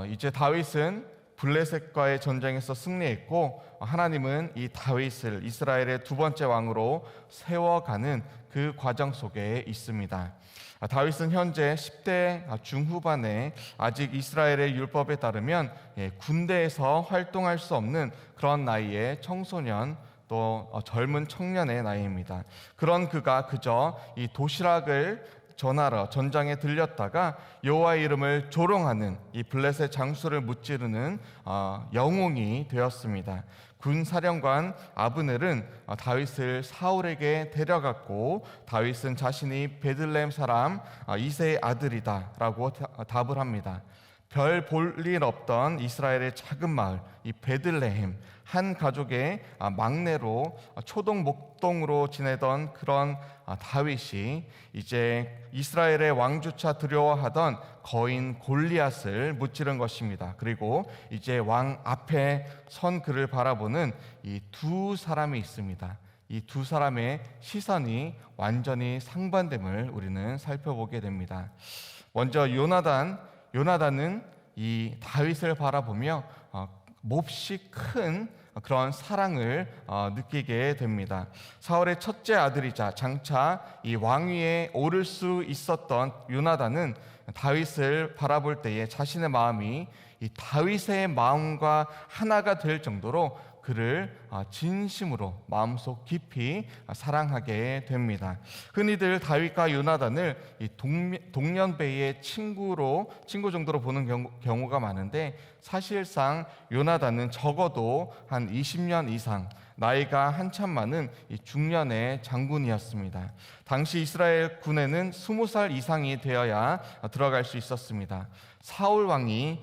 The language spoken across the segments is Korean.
이제 다윗은 블레셋과의 전쟁에서 승리했고 하나님은 이 다윗을 이스라엘의 두 번째 왕으로 세워가는 그 과정 속에 있습니다. 다윗은 현재 10대 중후반에 아직 이스라엘의 율법에 따르면 군대에서 활동할 수 없는 그런 나이의 청소년 또 젊은 청년의 나이입니다. 그런 그가 그저 이 도시락을 전하러 전장에 들렸다가 여호와의 이름을 조롱하는 이 블레셋 장수를 무찌르는 영웅이 되었습니다. 군사령관 아브넬은 다윗을 사울에게 데려갔고 다윗은 자신이 베들레헴 사람 이새의 아들이다라고 답을 합니다. 별 볼 일 없던 이스라엘의 작은 마을 이 베들레헴, 한 가족의 막내로 초동 목동으로 지내던 그런 다윗이 이제 이스라엘의 왕조차 두려워하던 거인 골리앗을 무찌른 것입니다. 그리고 이제 왕 앞에 선 그를 바라보는 이 두 사람이 있습니다. 이 두 사람의 시선이 완전히 상반됨을 우리는 살펴보게 됩니다. 먼저 요나단은 이 다윗을 바라보며 몹시 큰 그런 사랑을 느끼게 됩니다. 사울의 첫째 아들이자 장차 이 왕위에 오를 수 있었던 요나단은 다윗을 바라볼 때에 자신의 마음이 이 다윗의 마음과 하나가 될 정도로 그를 진심으로 마음속 깊이 사랑하게 됩니다. 흔히들 다윗과 요나단을 이 동년배의 친구 정도로 보는 경우가 많은데 사실상 요나단은 적어도 한 20년 이상 나이가 한참 많은 이 중년의 장군이었습니다. 당시 이스라엘 군에는 20살 이상이 되어야 들어갈 수 있었습니다. 사울 왕이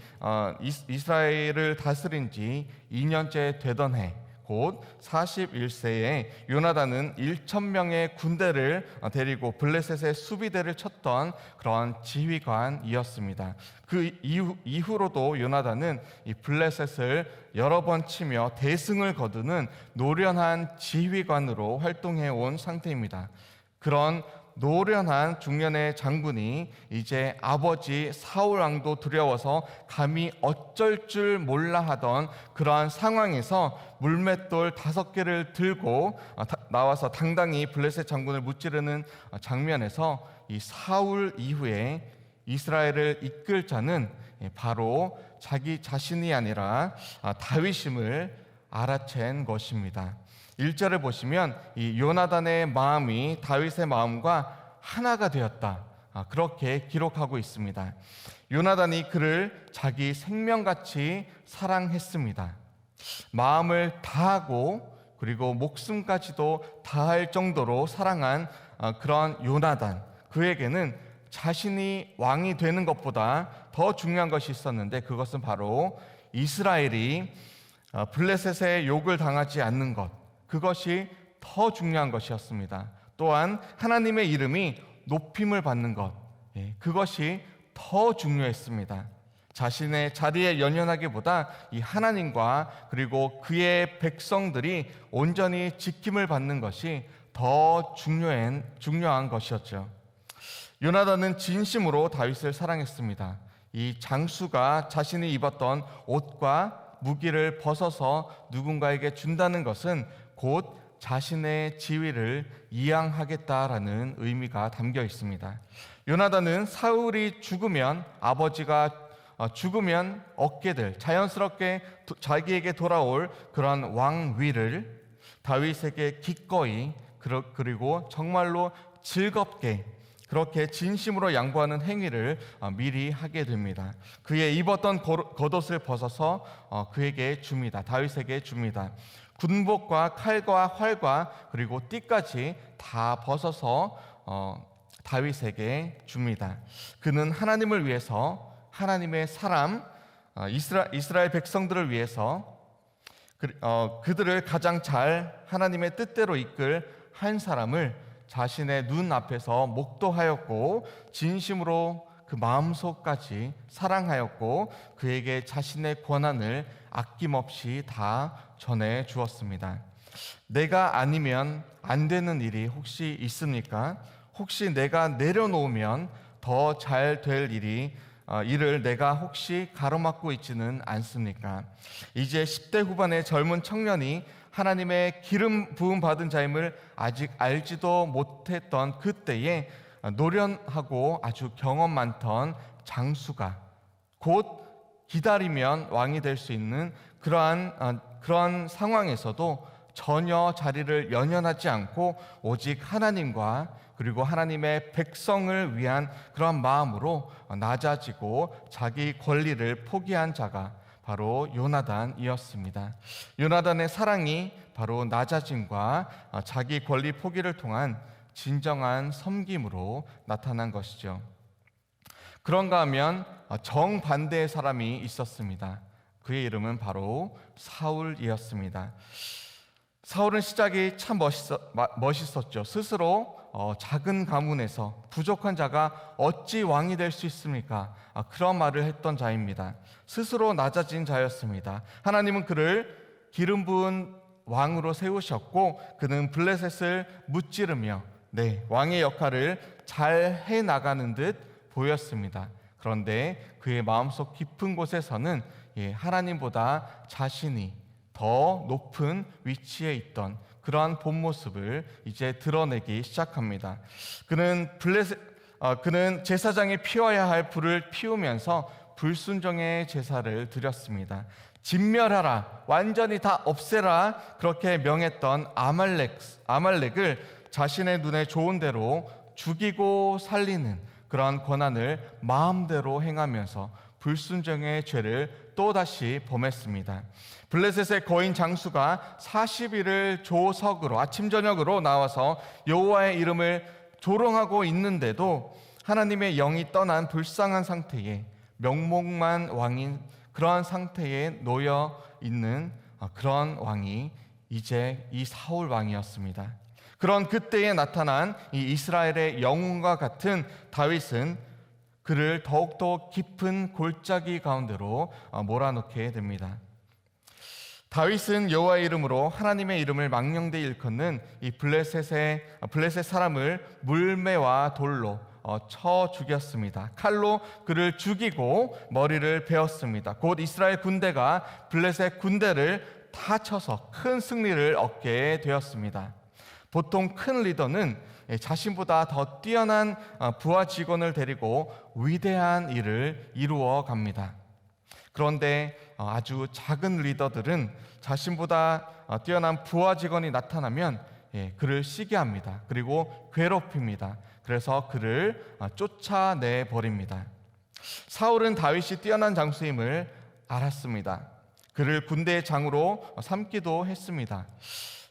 이스라엘을 다스린 지 2년째 되던 해, 곧 41세에 요나단은 1,000명의 군대를 데리고 블레셋의 수비대를 쳤던 그런 지휘관이었습니다. 그 이후로도 요나단은 이 블레셋을 여러 번 치며 대승을 거두는 노련한 지휘관으로 활동해 온 상태입니다. 그런 노련한 중년의 장군이 이제 아버지 사울 왕도 두려워서 감히 어쩔 줄 몰라 하던 그러한 상황에서 물맷돌 5개를 들고 나와서 당당히 블레셋 장군을 무찌르는 장면에서 이 사울 이후에 이스라엘을 이끌 자는 바로 자기 자신이 아니라 다윗임을 알아챈 것입니다. 1절을 보시면 이 요나단의 마음이 다윗의 마음과 하나가 되었다, 그렇게 기록하고 있습니다. 요나단이 그를 자기 생명같이 사랑했습니다. 마음을 다하고 그리고 목숨까지도 다할 정도로 사랑한 그런 요나단, 그에게는 자신이 왕이 되는 것보다 더 중요한 것이 있었는데 그것은 바로 이스라엘이 블레셋의 욕을 당하지 않는 것, 그것이 더 중요한 것이었습니다. 또한 하나님의 이름이 높임을 받는 것, 그것이 더 중요했습니다. 자신의 자리에 연연하기보다 이 하나님과 그리고 그의 백성들이 온전히 지킴을 받는 것이 더 중요한 것이었죠. 요나단은 진심으로 다윗을 사랑했습니다. 이 장수가 자신이 입었던 옷과 무기를 벗어서 누군가에게 준다는 것은 곧 자신의 지위를 이양하겠다라는 의미가 담겨 있습니다. 요나단은 사울이 죽으면 아버지가 죽으면 얻게 될 자연스럽게 자기에게 돌아올 그런 왕위를 다윗에게 기꺼이 그리고 정말로 즐겁게 그렇게 진심으로 양보하는 행위를 미리 하게 됩니다. 그의 입었던 겉옷을 벗어서 그에게 줍니다. 다윗에게 줍니다. 군복과 칼과 활과 그리고 띠까지 다 벗어서 다윗에게 줍니다. 그는 하나님을 위해서, 하나님의 사람 이스라엘 백성들을 위해서 그들을 가장 잘 하나님의 뜻대로 이끌 한 사람을 자신의 눈 앞에서 목도하였고 진심으로 그 마음속까지 사랑하였고 그에게 자신의 권한을 아낌없이 다 전해 주었습니다. 내가 아니면 안 되는 일이 혹시 있습니까? 혹시 내가 내려놓으면 더 잘 될 일이 일을 내가 혹시 가로막고 있지는 않습니까? 이제 10대 후반의 젊은 청년이 하나님의 기름 부음 받은 자임을 아직 알지도 못했던 그때에 노련하고 아주 경험 많던 장수가 곧 기다리면 왕이 될 수 있는 그러한 상황에서도 전혀 자리를 연연하지 않고 오직 하나님과 그리고 하나님의 백성을 위한 그러한 마음으로 낮아지고 자기 권리를 포기한 자가 바로 요나단이었습니다. 요나단의 사랑이 바로 낮아짐과 자기 권리 포기를 통한 진정한 섬김으로 나타난 것이죠. 그런가 하면 정반대의 사람이 있었습니다. 그의 이름은 바로 사울이었습니다. 사울은 시작이 참 멋있었죠. 스스로 작은 가문에서 부족한 자가 어찌 왕이 될 수 있습니까? 그런 말을 했던 자입니다. 스스로 낮아진 자였습니다. 하나님은 그를 기름 부은 왕으로 세우셨고 그는 블레셋을 무찌르며 왕의 역할을 잘 해나가는 듯 보였습니다. 그런데 그의 마음속 깊은 곳에서는 하나님보다 자신이 더 높은 위치에 있던 그러한 본 모습을 이제 드러내기 시작합니다. 그는 제사장이 피워야 할 불을 피우면서 불순종의 제사를 드렸습니다. 진멸하라, 완전히 다 없애라, 그렇게 명했던 아말렉을 자신의 눈에 좋은 대로 죽이고 살리는 그러한 권한을 마음대로 행하면서 불순종의 죄를 또다시 범했습니다. 블레셋의 거인 장수가 40일을 조석으로 아침 저녁으로 나와서 여호와의 이름을 조롱하고 있는데도 하나님의 영이 떠난 불쌍한 상태에 명목만 왕인 그러한 상태에 놓여 있는 그런 왕이 이제 이 사울 왕이었습니다. 그런 그때에 나타난 이 이스라엘의 영웅과 같은 다윗은 그를 더욱더 깊은 골짜기 가운데로 몰아넣게 됩니다. 다윗은 여호와의 이름으로 하나님의 이름을 망령되이 일컫는 이 블레셋 사람을 물매와 돌로 쳐 죽였습니다. 칼로 그를 죽이고 머리를 베었습니다. 곧 이스라엘 군대가 블레셋 군대를 다 쳐서 큰 승리를 얻게 되었습니다. 보통 큰 리더는 자신보다 더 뛰어난 부하 직원을 데리고 위대한 일을 이루어 갑니다. 그런데 아주 작은 리더들은 자신보다 뛰어난 부하 직원이 나타나면 그를 시기합니다. 그리고 괴롭힙니다. 그래서 그를 쫓아내 버립니다. 사울은 다윗이 뛰어난 장수임을 알았습니다. 그를 군대의 장으로 삼기도 했습니다.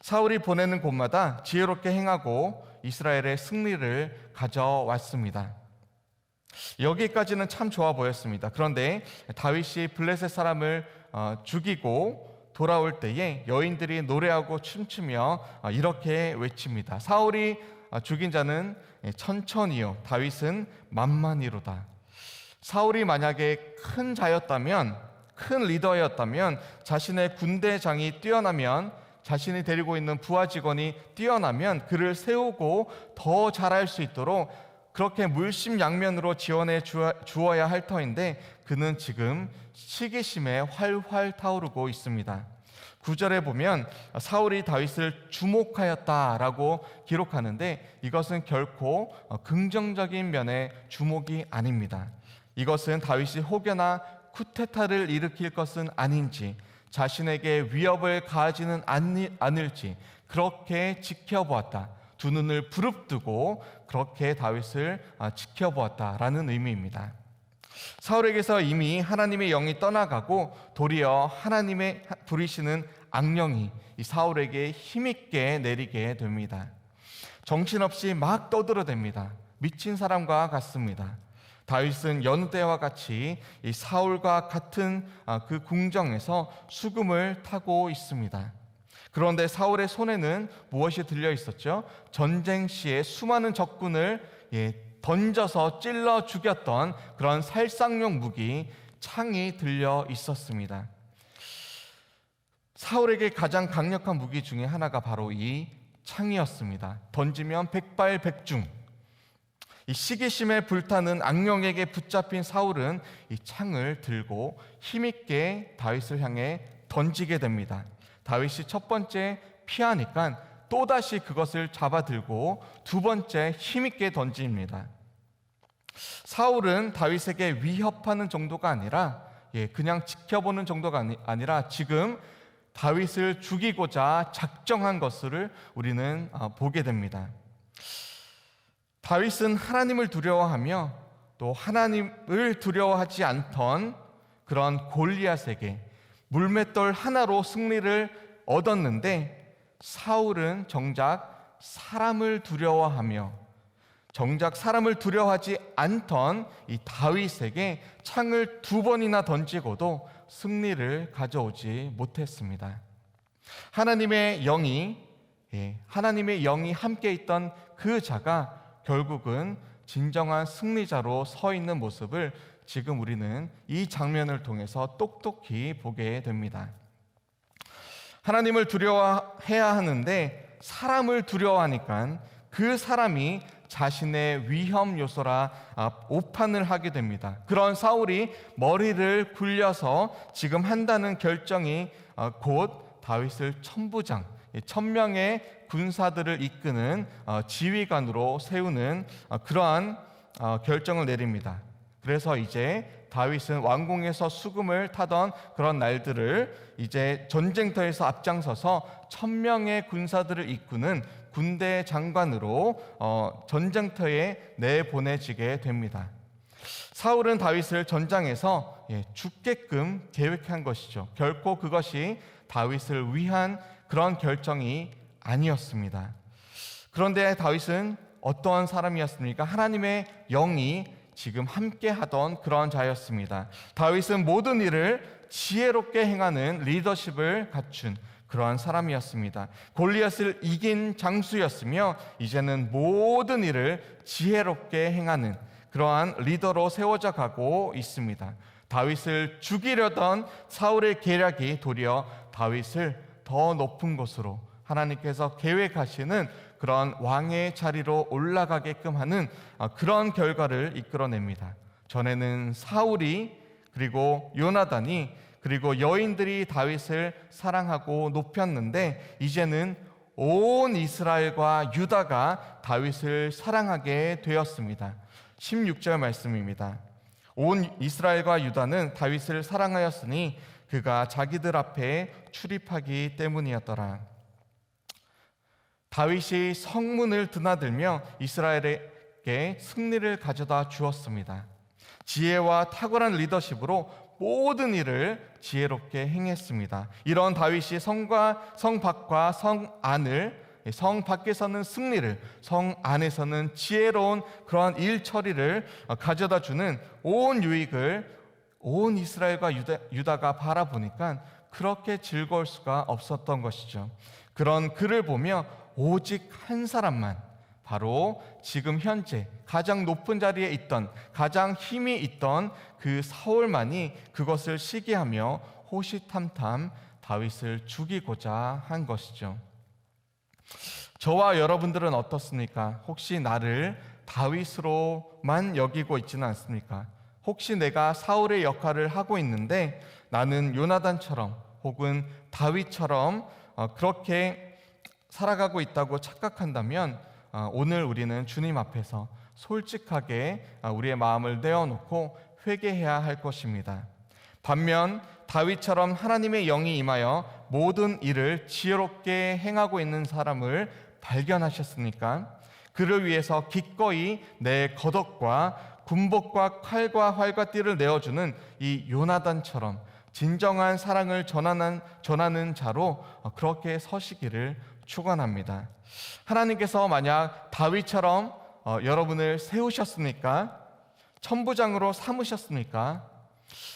사울이 보내는 곳마다 지혜롭게 행하고 이스라엘의 승리를 가져왔습니다. 여기까지는 참 좋아 보였습니다. 그런데 다윗이 블레셋 사람을 죽이고 돌아올 때에 여인들이 노래하고 춤추며 이렇게 외칩니다. 사울이 죽인 자는 천천히요, 다윗은 만만히로다. 사울이 만약에 큰 자였다면, 큰 리더였다면, 자신의 군대장이 뛰어나면, 자신이 데리고 있는 부하 직원이 뛰어나면 그를 세우고 더 잘할 수 있도록 그렇게 물심양면으로 지원해 주어야 할 터인데 그는 지금 시기심에 활활 타오르고 있습니다. 9절에 보면 사울이 다윗을 주목하였다라고 기록하는데 이것은 결코 긍정적인 면의 주목이 아닙니다. 이것은 다윗이 혹여나 쿠데타를 일으킬 것은 아닌지, 자신에게 위협을 가하지는 않을지 그렇게 지켜보았다. 두 눈을 부릅뜨고 그렇게 다윗을 지켜보았다라는 의미입니다. 사울에게서 이미 하나님의 영이 떠나가고 도리어 하나님의 부리시는 악령이 이 사울에게 힘있게 내리게 됩니다. 정신없이 막 떠들어댑니다. 미친 사람과 같습니다. 다윗은 여느 때와 같이 이 사울과 같은 그 궁정에서 수금을 타고 있습니다. 그런데 사울의 손에는 무엇이 들려 있었죠? 전쟁 시에 수많은 적군을 던져서 찔러 죽였던 그런 살상용 무기 창이 들려 있었습니다. 사울에게 가장 강력한 무기 중에 하나가 바로 이 창이었습니다. 던지면 백발백중. 이 시기심에 불타는 악령에게 붙잡힌 사울은 이 창을 들고 힘있게 다윗을 향해 던지게 됩니다. 다윗이 첫 번째 피하니까 또다시 그것을 잡아들고 두 번째 힘있게 던집니다. 사울은 다윗에게 위협하는 정도가 아니라 그냥 지켜보는 정도가 아니라 지금 다윗을 죽이고자 작정한 것을 우리는 보게 됩니다. 다윗은 하나님을 두려워하며 또 하나님을 두려워하지 않던 그런 골리앗에게 물맷돌 하나로 승리를 얻었는데, 사울은 정작 사람을 두려워하지 않던 이 다윗에게 창을 두 번이나 던지고도 승리를 가져오지 못했습니다. 하나님의 영이 함께 있던 그 자가 결국은 진정한 승리자로 서 있는 모습을 지금 우리는 이 장면을 통해서 똑똑히 보게 됩니다. 하나님을 두려워해야 하는데 사람을 두려워하니까 그 사람이 자신의 위험 요소라 오판을 하게 됩니다. 그런 사울이 머리를 굴려서 지금 한다는 결정이 곧 다윗을 천부장, 1000명의 군사들을 이끄는 지휘관으로 세우는 그러한 결정을 내립니다. 그래서 이제 다윗은 왕궁에서 수금을 타던 그런 날들을 이제 전쟁터에서 앞장서서 1000명의 군사들을 이끄는 군대 장관으로 전쟁터에 내보내지게 됩니다. 사울은 다윗을 전장에서 죽게끔 계획한 것이죠. 결코 그것이 다윗을 위한 그런 결정이 아니었습니다. 그런데 다윗은 어떠한 사람이었습니까? 하나님의 영이 지금 함께 하던 그런 자였습니다. 다윗은 모든 일을 지혜롭게 행하는 리더십을 갖춘 그러한 사람이었습니다. 골리앗을 이긴 장수였으며 이제는 모든 일을 지혜롭게 행하는 그러한 리더로 세워져 가고 있습니다. 다윗을 죽이려던 사울의 계략이 도리어 다윗을 더 높은 곳으로 하나님께서 계획하시는 그런 왕의 자리로 올라가게끔 하는 그런 결과를 이끌어냅니다. 전에는 사울이, 그리고 요나단이, 그리고 여인들이 다윗을 사랑하고 높였는데 이제는 온 이스라엘과 유다가 다윗을 사랑하게 되었습니다. 16절 말씀입니다. 온 이스라엘과 유다는 다윗을 사랑하였으니 그가 자기들 앞에 출입하기 때문이었더라. 다윗이 성문을 드나들며 이스라엘에게 승리를 가져다 주었습니다. 지혜와 탁월한 리더십으로 모든 일을 지혜롭게 행했습니다. 이런 다윗이 성 밖과 성 안을, 성 밖에서는 승리를, 성 안에서는 지혜로운 그러한 일 처리를 가져다 주는 온 유익을 온 이스라엘과 유다가 바라보니까 그렇게 즐거울 수가 없었던 것이죠. 그런 그를 보며 오직 한 사람만, 바로 지금 현재 가장 높은 자리에 있던, 가장 힘이 있던 그 사울만이 그것을 시기하며 호시탐탐 다윗을 죽이고자 한 것이죠. 저와 여러분들은 어떻습니까? 혹시 나를 다윗으로만 여기고 있지는 않습니까? 혹시 내가 사울의 역할을 하고 있는데 나는 요나단처럼 혹은 다윗처럼 그렇게 살아가고 있다고 착각한다면 오늘 우리는 주님 앞에서 솔직하게 우리의 마음을 내어놓고 회개해야 할 것입니다. 반면 다윗처럼 하나님의 영이 임하여 모든 일을 지혜롭게 행하고 있는 사람을 발견하셨습니까? 그를 위해서 기꺼이 내 겉옷과 군복과 칼과 활과 띠를 내어주는 이 요나단처럼 진정한 사랑을 전하는 자로 그렇게 서시기를 축원합니다. 하나님께서 만약 다윗처럼 여러분을 세우셨습니까? 천부장으로 삼으셨습니까?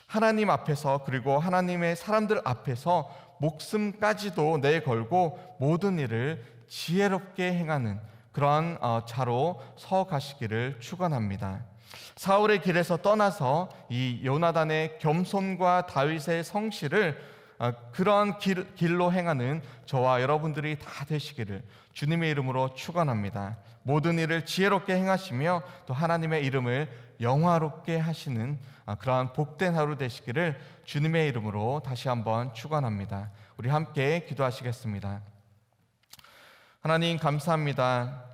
하나님 앞에서, 그리고 하나님의 사람들 앞에서 목숨까지도 내걸고 모든 일을 지혜롭게 행하는 그런 자로 서 가시기를 축원합니다. 사울의 길에서 떠나서 이 요나단의 겸손과 다윗의 성실을 그런 길로 행하는 저와 여러분들이 다 되시기를 주님의 이름으로 축원합니다. 모든 일을 지혜롭게 행하시며 또 하나님의 이름을 영화롭게 하시는 그러한 복된 하루 되시기를 주님의 이름으로 다시 한번 축원합니다. 우리 함께 기도하시겠습니다. 하나님 감사합니다.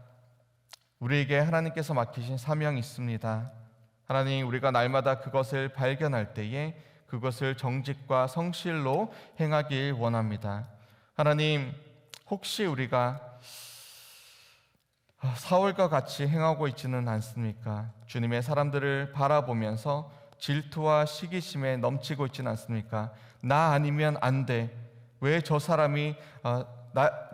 우리에게 하나님께서 맡기신 사명이 있습니다. 하나님, 우리가 날마다 그것을 발견할 때에 그것을 정직과 성실로 행하길 원합니다. 하나님, 혹시 우리가 사울과 같이 행하고 있지는 않습니까? 주님의 사람들을 바라보면서 질투와 시기심에 넘치고 있지는 않습니까? 나 아니면 안 돼. 왜 저 사람이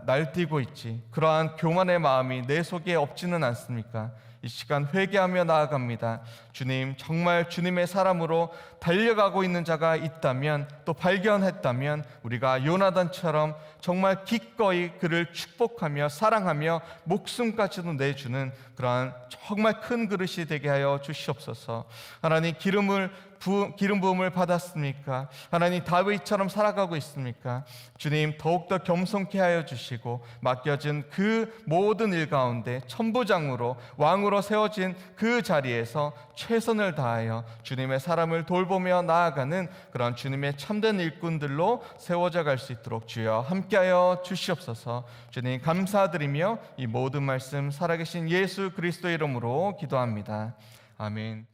날뛰고 있지? 그러한 교만의 마음이 내 속에 없지는 않습니까? 이 시간 회개하며 나아갑니다. 주님, 정말 주님의 사람으로 달려가고 있는 자가 있다면, 또 발견했다면 우리가 요나단처럼 정말 기꺼이 그를 축복하며 사랑하며 목숨까지도 내주는 그러한 정말 큰 그릇이 되게 하여 주시옵소서. 하나님, 기름 부음을 받았습니까? 하나님, 다윗처럼 살아가고 있습니까? 주님, 더욱더 겸손케 하여 주시고 맡겨진 그 모든 일 가운데 천부장으로 왕으로 세워진 그 자리에서 최선을 다하여 주님의 사람을 돌보며 나아가는 그런 주님의 참된 일꾼들로 세워져 갈 수 있도록 주여 함께하여 주시옵소서. 주님 감사드리며 이 모든 말씀 살아계신 예수 그리스도의 이름으로 기도합니다. 아멘.